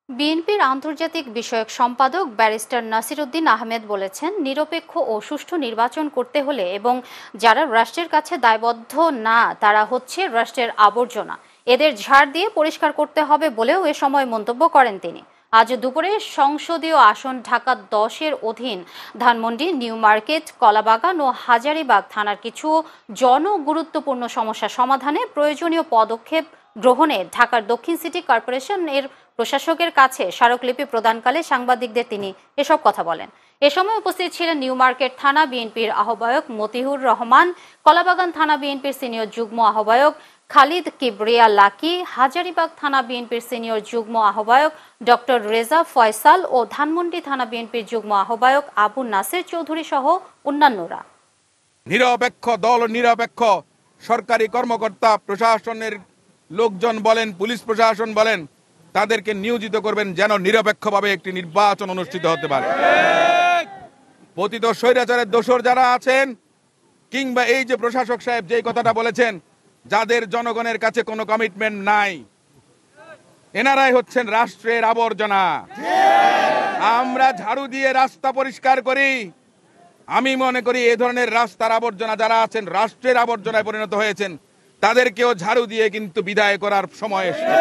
বিএনপির আন্তর্জাতিক বিষয়ক সম্পাদক ব্যারিস্টার নাসিরউদ্দিন আহমেদ বলেছেন, নিরপেক্ষ ও সুষ্ঠু নির্বাচন করতে হলে এবং যারা রাষ্ট্রের কাছে দায়বদ্ধ না তারা হচ্ছে রাষ্ট্রের আবর্জনা, এদের ঝাড় দিয়ে পরিষ্কার করতে হবে বলেও এ সময় মন্তব্য করেন তিনি। আজ দুপুরে সংসদীয় আসন ঢাকা 10-এর অধীন ধানমন্ডি, নিউ মার্কেট, কলাবাগান ও হাজারীবাগ থানার কিছু জনগুরুত্বপূর্ণ সমস্যা সমাধানে প্রয়োজনীয় পদক্ষেপ গ্রহণে ঢাকার দক্ষিণ সিটি কর্পোরেশনের প্রশাসকের কাছে স্মারকলিপি প্রদানকালে সাংবাদিকদের তিনি এসব কথা বলেন। এ সময় উপস্থিত ছিলেন নিউ মার্কেট থানা বিএনপির আহ্বায়ক মতিউর রহমান, কলাবাগান থানা বিএনপির সিনিয়র যুগ্ম আহ্বায়ক খালিদ কিবরিয়া লাকি, হাজারীবাগ থানা বিএনপির সিনিয়র যুগ্ম আহ্বায়ক ডক্টর রেজা ফয়সাল ও ধানমন্ডি থানা বিএনপির যুগ্ম আহ্বায়ক আবু নাসির চৌধুরী সহ অন্যান্যরা। নিরপেক্ষ দল, নিরপেক্ষ সরকারি কর্মকর্তা, প্রশাসনের লোকজন বলেন, পুলিশ প্রশাসন বলেন, তাদেরকে নিয়োজিত করবেন যেন নিরপেক্ষভাবে একটি নির্বাচন অনুষ্ঠিত হতে পারে। পতিত স্বৈরাচারের দোসর যারা আছেন, কিংবা এই যে প্রশাসক সাহেব যেই কথাটা বলেছেন, যাদের জনগণের কাছে কোনো কমিটমেন্ট নাই, এনারাই হচ্ছেন রাষ্ট্রের আবর্জনা। আমরা ঝাড়ু দিয়ে রাস্তা পরিষ্কার করি। আমি মনে করি এই ধরনের রাস্তার আবর্জনা যারা আছেন, রাষ্ট্রের আবর্জনায় পরিণত হয়েছেন, তাদেরকেও ঝাড়ু দিয়ে কিন্তু বিদায় করার সময় এসেছে।